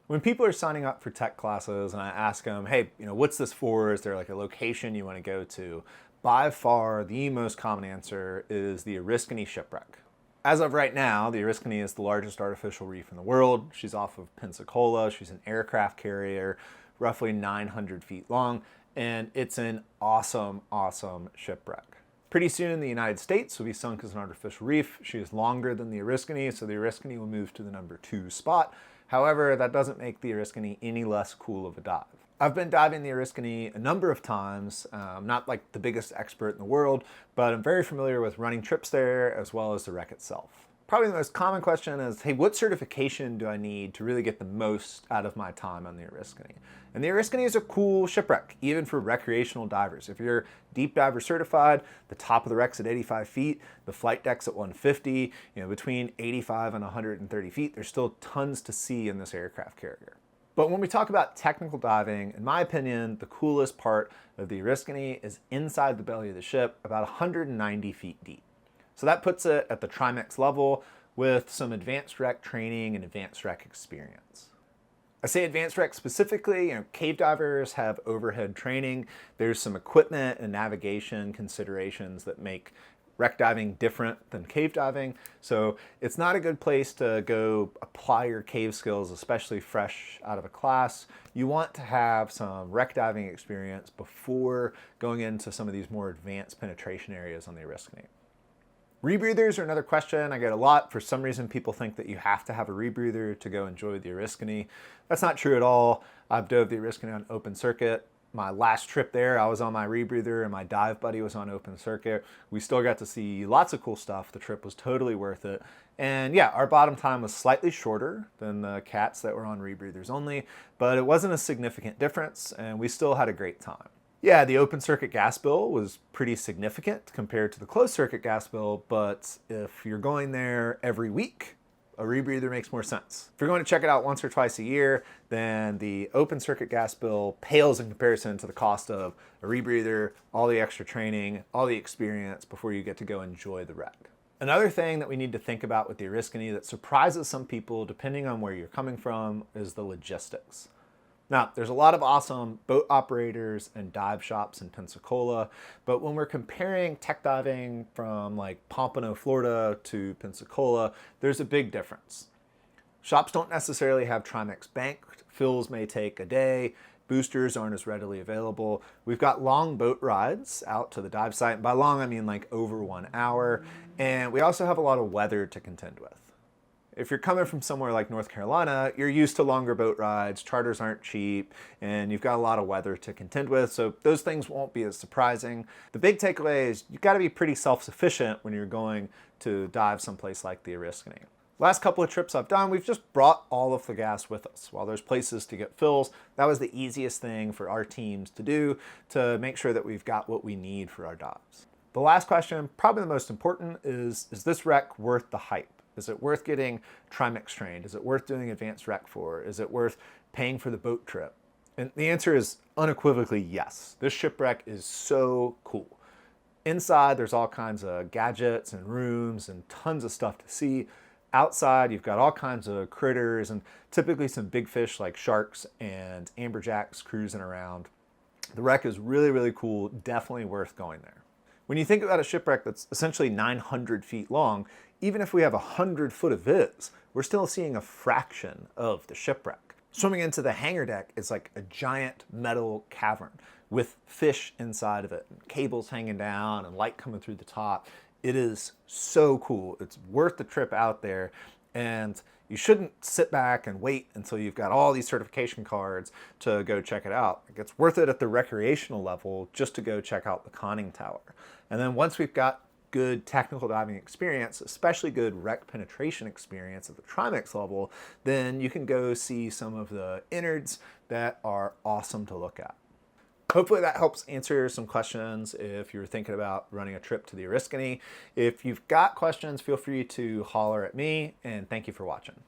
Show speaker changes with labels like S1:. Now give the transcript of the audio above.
S1: When people are signing up for tech classes and I ask them, hey, what's this for? Is there like a location you want to go to? By far, the most common answer is the Oriskany Shipwreck. As of right now, the Ariskany is the largest artificial reef in the world. She's off of Pensacola. She's an aircraft carrier, roughly 900 feet long, and it's an awesome, awesome shipwreck. Pretty soon, the United States will be sunk as an artificial reef. She is longer than the Oriskany, so the Oriskany will move to the number 2 spot. However, that doesn't make the Ariskany any less cool of a dive. I've been diving the Ariskany a number of times. I'm not like the biggest expert in the world, but I'm very familiar with running trips there as well as the wreck itself. Probably the most common question is, hey, what certification do I need to really get the most out of my time on the Oriskany? And the Oriskany is a cool shipwreck, even for recreational divers. If you're deep diver certified, the top of the wreck's at 85 feet, the flight deck's at 150, between 85 and 130 feet, there's still tons to see in this aircraft carrier. But when we talk about technical diving, in my opinion, the coolest part of the Oriskany is inside the belly of the ship, about 190 feet deep. So that puts it at the Trimix level with some advanced wreck training and advanced wreck experience. I say advanced wreck specifically, cave divers have overhead training. There's some equipment and navigation considerations that make wreck diving different than cave diving. So it's not a good place to go apply your cave skills, especially fresh out of a class. You want to have some wreck diving experience before going into some of these more advanced penetration areas on the Oriskany. Rebreathers are another question I get a lot. For some reason, people think that you have to have a rebreather to go enjoy the Oriskany. That's not true at all. I've dove the Oriskany on open circuit. My last trip there, I was on my rebreather and my dive buddy was on open circuit. We still got to see lots of cool stuff. The trip was totally worth it. And yeah, our bottom time was slightly shorter than the cats that were on rebreathers only, but it wasn't a significant difference and we still had a great time. Yeah, the open circuit gas bill was pretty significant compared to the closed circuit gas bill, but if you're going there every week, a rebreather makes more sense. If you're going to check it out once or twice a year, then the open circuit gas bill pales in comparison to the cost of a rebreather, all the extra training, all the experience before you get to go enjoy the wreck. Another thing that we need to think about with the Oriskany that surprises some people, depending on where you're coming from, is the logistics. Now, there's a lot of awesome boat operators and dive shops in Pensacola, but when we're comparing tech diving from like Pompano, Florida to Pensacola, there's a big difference. Shops don't necessarily have Trimix banked. Fills may take a day. Boosters aren't as readily available. We've got long boat rides out to the dive site. And by long, I mean like over 1 hour. And we also have a lot of weather to contend with. If you're coming from somewhere like North Carolina, you're used to longer boat rides, charters aren't cheap, and you've got a lot of weather to contend with, so those things won't be as surprising. The big takeaway is you've got to be pretty self-sufficient when you're going to dive someplace like the Oriskany. Last couple of trips I've done, we've just brought all of the gas with us. While there's places to get fills, that was the easiest thing for our teams to do to make sure that we've got what we need for our dives. The last question, probably the most important, is this wreck worth the hype? Is it worth getting Trimix trained? Is it worth doing advanced wreck for? Is it worth paying for the boat trip? And the answer is unequivocally yes. This shipwreck is so cool. Inside, there's all kinds of gadgets and rooms and tons of stuff to see. Outside, you've got all kinds of critters and typically some big fish like sharks and amberjacks cruising around. The wreck is really, really cool. Definitely worth going there. When you think about a shipwreck that's essentially 900 feet long, even if we have 100 foot of viz, we're still seeing a fraction of the shipwreck. Swimming into the hangar deck is like a giant metal cavern with fish inside of it, and cables hanging down and light coming through the top. It is so cool. It's worth the trip out there, and you shouldn't sit back and wait until you've got all these certification cards to go check it out. It's worth it at the recreational level just to go check out the conning tower. And then once we've got good technical diving experience, especially good wreck penetration experience at the Trimix level, then you can go see some of the innards that are awesome to look at. Hopefully that helps answer some questions if you're thinking about running a trip to the Oriskany. If you've got questions, feel free to holler at me, and thank you for watching.